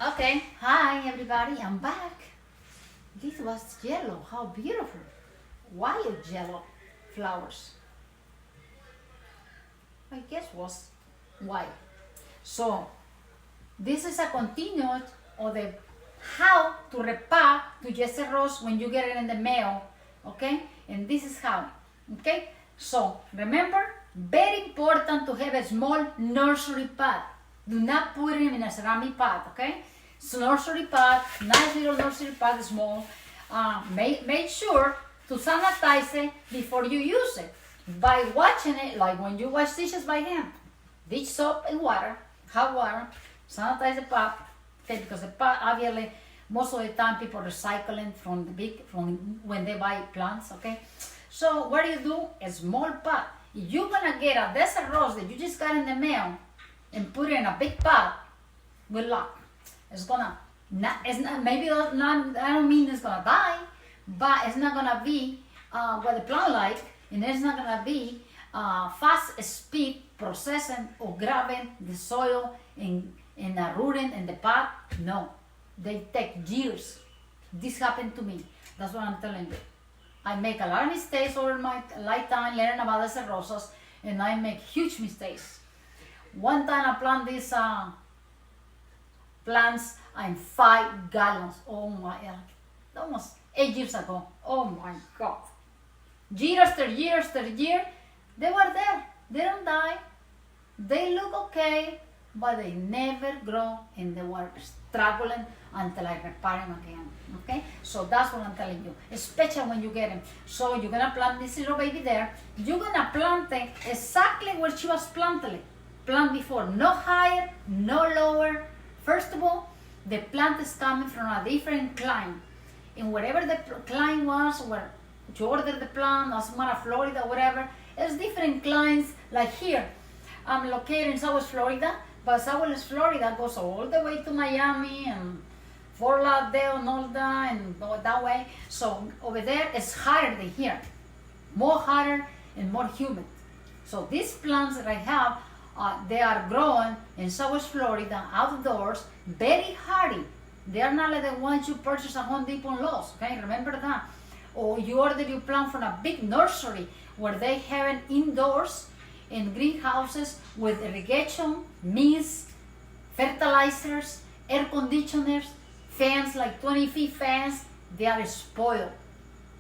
Okay, hi everybody, I'm back. This was yellow, how beautiful. Wild yellow flowers. I guess was white. So, this is a continuation of the how to repot to Jesse Rose when you get it in the mail, okay? And this is how, okay? So, remember, very important to have a small nursery pot. Do not put it in a ceramic pot, okay? So nursery pot, nice little nursery pot, small. Make sure to sanitize it before you use it by washing it, like when you wash dishes by hand. Dish soap and water, hot water, sanitize the pot, okay? Because the pot, obviously, most of the time people recycle it from when they buy plants, okay? So what do you do? A small pot. If you're gonna get a desert rose that you just got in the mail and put it in a big pot, good luck. It's not, maybe not, I don't mean it's gonna die, but it's not gonna be what the plant like, and it's not gonna be fast speed processing or grabbing the soil and rooting in the pot. No, they take years. This happened to me. That's what I'm telling you. I make a lot of mistakes over my lifetime learning about the rosas, and I make huge mistakes. One time I planted these plants in 5 gallons. Oh my God, almost 8 years ago. Oh my God. Year after year after year, they were there. They don't die. They look okay, but they never grow and they were struggling until I repair them again. Okay? So that's what I'm telling you, especially when you get them. So you're gonna plant this little baby there. You're gonna plant it exactly where she was planted before. No higher, no lower. First of all, the plant is coming from a different climate. And wherever the climate was, where you ordered the plant, doesn't matter, Florida, whatever, there's different climates. Like here, I'm located in Southwest Florida, but Southwest Florida goes all the way to Miami and Fort Lauderdale and all that, and go that way. So over there, it's hotter than here. More hotter and more humid. So these plants that I have, they are growing in Southwest Florida, outdoors, very hardy. They are not like the ones you purchase at Home Depot and Lowe's, okay? Remember that. Or you order your plant from a big nursery where they have it indoors in greenhouses with irrigation, mist, fertilizers, air conditioners, fans, like 20-feet fans. They are spoiled.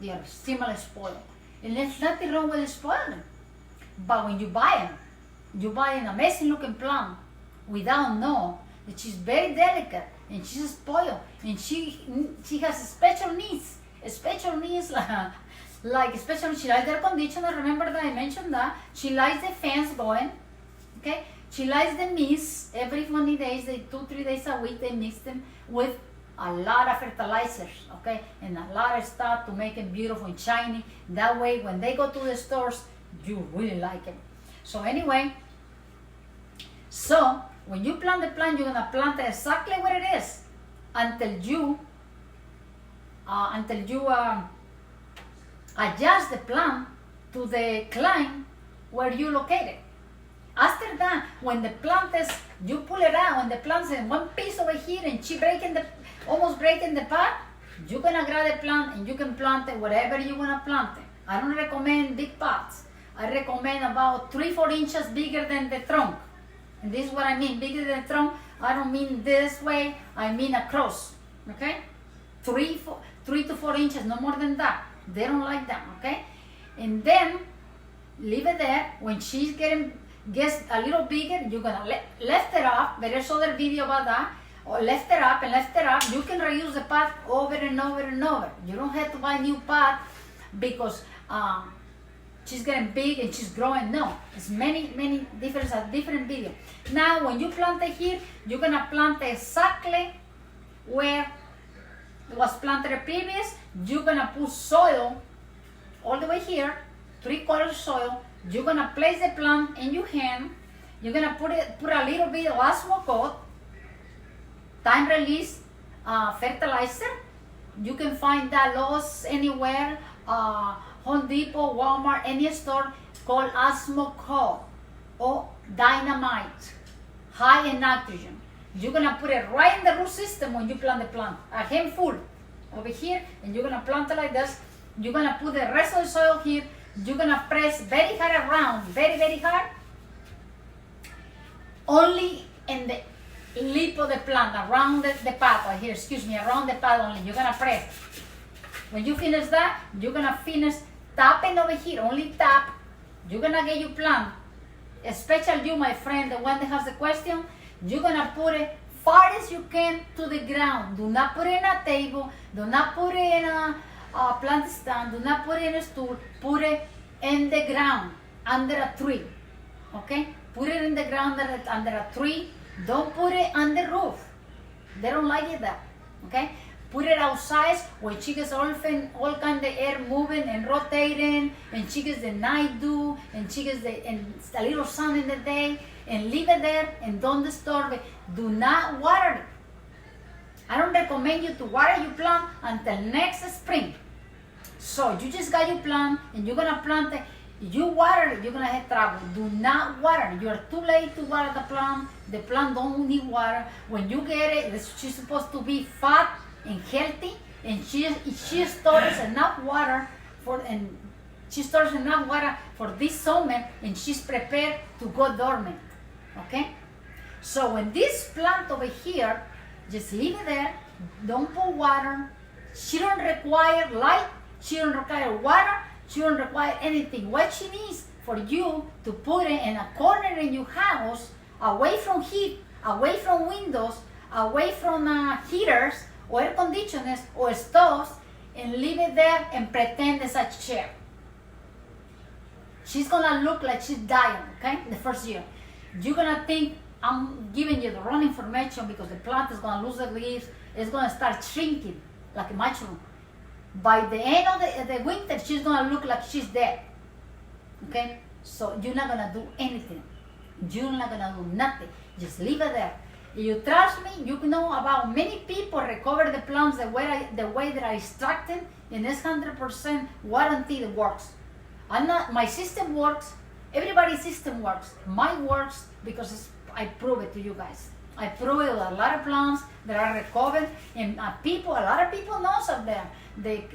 They are extremely spoiled. And there's nothing wrong with spoiling. But when you buy them, you buy an amazing looking plant without knowing that she's very delicate and she's spoiled and she has special needs. Special needs like especially she likes the air conditioner. Remember that I mentioned that. She likes the fans going. Okay? She likes the mist. Every 20 days, 2-3 days a week, they mix them with a lot of fertilizers, okay? And a lot of stuff to make them beautiful and shiny. That way, when they go to the stores, you really like it. So anyway, so when you plant the plant, you're gonna plant it exactly where it is until you adjust the plant to the climate where you locate it. After that, when the plant is, you pull it out, when the plant's in one piece over here and she almost breaking the pot, you're gonna grab the plant and you can plant it wherever you wanna plant it. I don't recommend big pots. I recommend about 3-4 inches bigger than the trunk. And this is what I mean, bigger than the trunk. I don't mean this way, I mean across, okay? 3 to 4 inches, no more than that. They don't like that, okay? And then, leave it there. When she's gets a little bigger, you're gonna lift it up. There's other video about that. Or lift it up and lift it up. You can reuse the pot over and over and over. You don't have to buy a new pot because she's getting big and she's growing. No, it's many different video. Now, when you plant it here, you're gonna plant it exactly where it was planted previous. You're gonna put soil all the way here, 3/4 soil. You're gonna place the plant in your hand. You're gonna put a little bit of osmo coat, time release fertilizer. You can find that Lowe's anywhere, Home Depot, Walmart, any store, called osmo coat or dynamite, high in nitrogen. you're gonna put it right in the root system when you plant the plant. A handful over here, and you're gonna plant it like this. You're gonna put the rest of the soil here. You're gonna press very hard around, very, very hard. Only in the lip of the plant, around the path, right here, excuse me, around the path only. You're gonna press. When you finish that, you're gonna finish tapping over here, only tap. You're gonna get your plant. Especially you, my friend, the one that has the question, you're gonna put it far as you can to the ground. Do not put it in a table. Do not put it in a plant stand. Do not put it in a stool. Put it in the ground, under a tree. Okay? Put it in the ground under a tree. Don't put it on the roof. They don't like it that. Okay? Put it outside where she gets all kind of air moving and rotating, and she gets the night dew, and she gets a little sun in the day, and leave it there and don't disturb it. Do not water it. I don't recommend you to water your plant until next spring. So you just got your plant and you're gonna plant it. You water it, you're gonna have trouble. Do not water it. You're too late to water the plant. The plant don't need water. When you get it, she's supposed to be fat and healthy, and she stores enough water for this summer, and she's prepared to go dormant. Okay? So when this plant over here, just leave it there. Don't put water. She don't require light. She don't require water. She don't require anything. What she needs for you to put it in a corner in your house, away from heat, away from windows, away from heaters, or air conditioners, or stoves, and leave it there and pretend it's a chair. She's gonna look like she's dying, okay, the first year. You're gonna think I'm giving you the wrong information because the plant is gonna lose the leaves, it's gonna start shrinking like a mushroom. By the end of the winter, she's gonna look like she's dead, okay? So you're not gonna do anything. You're not gonna do nothing. Just leave it there. You trust me, you know about many people recover the plants the way that I instructed, and it's 100% warranty it works. My system works, everybody's system works. Mine works because I prove it to you guys. I prove it with a lot of plants that are recovered, and a lot of people knows of them. They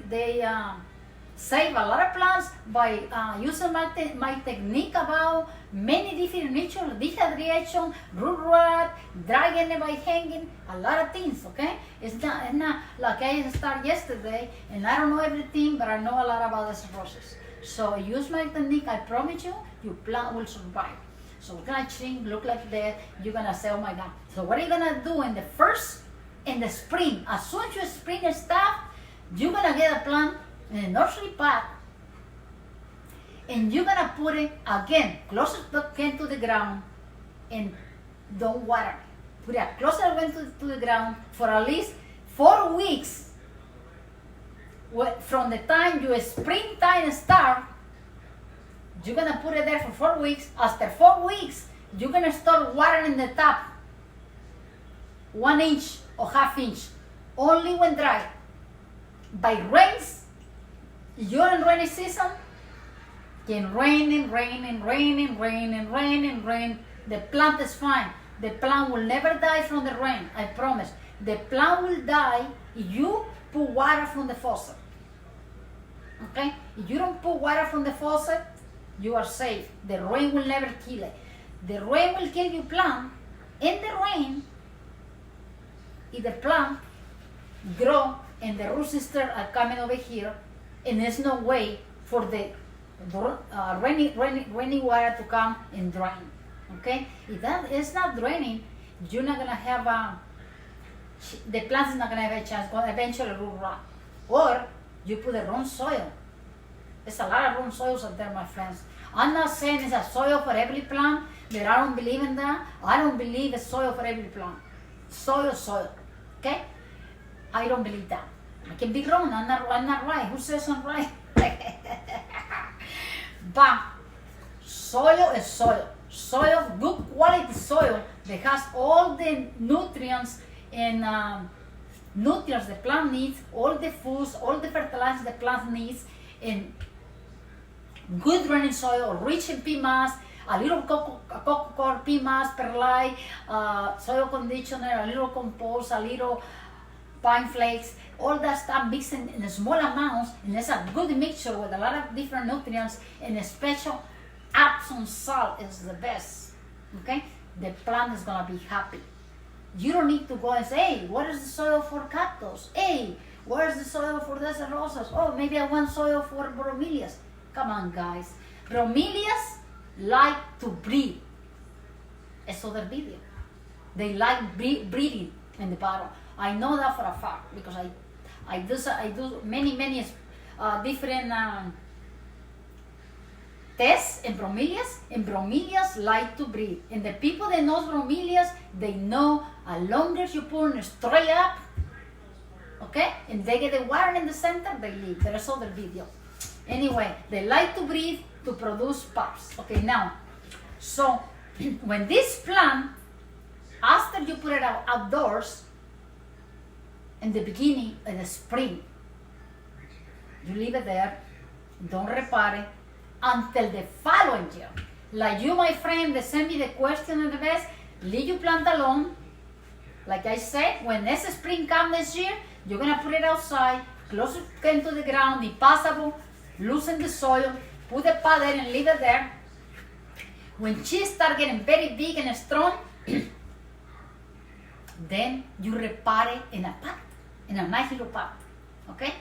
save a lot of plants by using my technique about many different nutrients, dehydration, root rot, drying it by hanging, a lot of things, okay? It's not like I started yesterday and I don't know everything, but I know a lot about this process. So use my technique, I promise you, your plant will survive. So it's gonna shrink, look like that, you're gonna say, oh my God. So what are you gonna do in the spring? As soon as your spring starts, you're gonna get a plant in a nursery pot, and you're gonna put it again closer to the ground, and don't water it. Put it closer to the ground for at least 4 weeks. From the time your springtime starts, you're gonna put it there for 4 weeks. After 4 weeks, you're gonna start watering the top 1 inch or ½ inch, only when dry. By rains, you're in rainy season, can rain and rain and rain and rain and rain and rain. The plant is fine. The plant will never die from the rain, I promise. The plant will die if you put water from the faucet. Okay? If you don't put water from the faucet, you are safe. The rain will never kill it. The rain will kill your plant. In the rain, if the plant grow and the root systems are coming over here, and there's no way for the rainy water to come and drain. Okay? If that is not draining, you're not gonna have the plants is not gonna have a chance. Going eventually root rot, or you put the wrong soil. There's a lot of wrong soils out there, my friends. I'm not saying it's a soil for every plant, but I don't believe in that. I don't believe it's soil for every plant. Soil. Okay? I don't believe that. I can be wrong. I'm not right. Who says I'm right? But soil is soil. Soil, good quality soil that has all the nutrients and nutrients the plant needs, all the foods, all the fertilizers the plant needs, and good draining soil, rich in P mass, a little coco PMAS, perlite, soil conditioner, a little compost, a little pine flakes, all that stuff mixed in small amounts, and it's a good mixture with a lot of different nutrients, and a special Epsom salt is the best, okay? The plant is gonna be happy. You don't need to go and say, hey, what is the soil for cactus? Hey, where's the soil for desert roses? Oh, maybe I want soil for bromelias. Come on, guys. Bromelias like to breathe. It's other video. They like breathing in the bottom. I know that for a fact because I do many different tests in bromelias, and bromelias like to breathe. And the people that know bromelias, they know as long as you put them straight up, okay, and they get the water in the center, they leave. There is other video. Anyway, they like to breathe to produce pups. Okay, now, so when this plant, after you put it outdoors, in the beginning, in the spring, you leave it there, don't repot it, until the following year. Like you, my friend, that sent me the question in the best, leave your plant alone. Like I said, when next spring comes next year, you're gonna put it outside, close it into the ground, if possible, loosen the soil, put the pot there and leave it there. When she starts getting very big and strong, then you repot it in a pot, in a nice little pot, okay?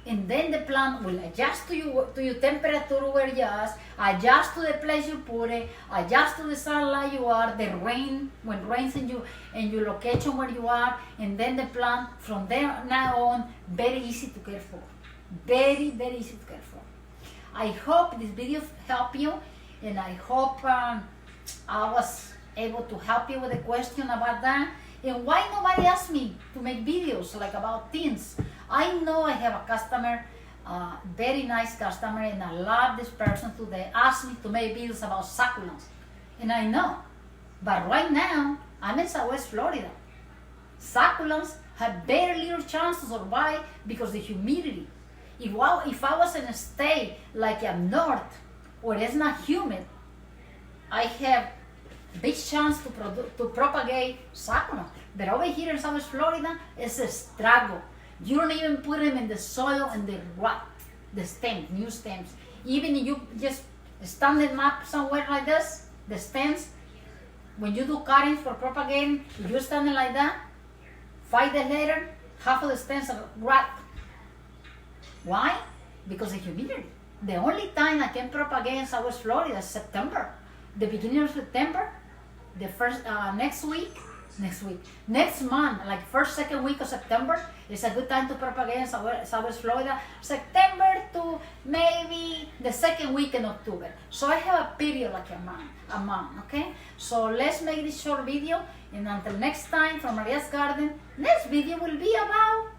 And then the plant will adjust to your temperature where you are, adjust to the place you put it, adjust to the sunlight you are, the rain, when it rains in your location where you are, and then the plant, from there now on, very easy to care for. Very easy to care for. I hope this video helped you, and I hope I was able to help you with a question about that. And why nobody asked me to make videos like about things? I know I have a customer, very nice customer, and I love this person too. They asked me to make videos about succulents, and I know. But right now, I'm in Southwest Florida. Succulents have very little chance to survive because of the humidity. If I was in a state like up north, where it's not humid, I have big chance to propagate succulents. But over here in Southwest Florida, it's a struggle. You don't even put them in the soil and they rot, the stems, new stems. Even if you just stand them up somewhere like this, the stems, when you do cuttings for propagating, if you stand it like that, 5 days later, half of the stems are rot. Why? Because of humidity. The only time I can propagate in Southwest Florida is September. The beginning of September, the first, next month, like first, second week of September, is a good time to propagate in Southwest Florida. September to maybe the second week in October. So I have a period like a month, okay? So let's make this short video, and until next time from Maria's Garden, next video will be about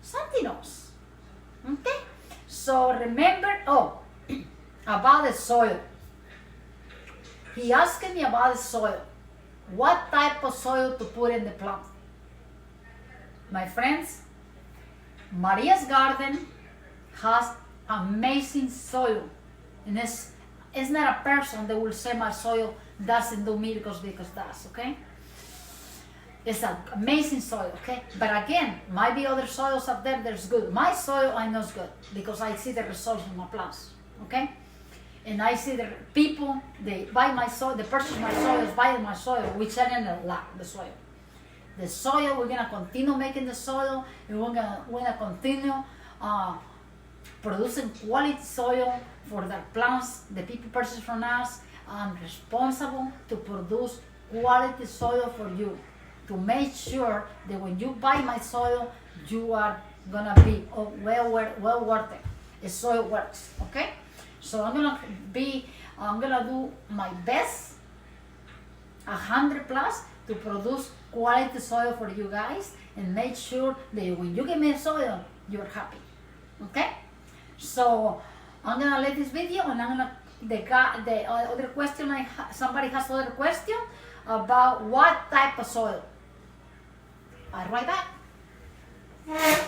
something else, okay? So remember, about the soil. He asked me about the soil. What type of soil to put in the plant? My friends, Maria's Garden has amazing soil. And it's not a person that will say my soil doesn't do miracles because does, okay? It's an amazing soil, okay? But again, might be other soils out there that's good. My soil I know is good because I see the results of my plants, okay? And I see the people, they buy my soil, they purchase my soil, is buying my soil, we sell in a lot, the soil. The soil, we're gonna continue making the soil, and we're gonna continue producing quality soil for the plants the people purchase from us. I'm responsible to produce quality soil for you, to make sure that when you buy my soil, you are gonna be well worth it. The soil works, okay? So I'm gonna do my best, 100 plus, to produce quality soil for you guys, and make sure that when you give me soil, you're happy, okay? So I'm gonna let this video, and I'm gonna the other question somebody has other question about what type of soil. I'll be right back.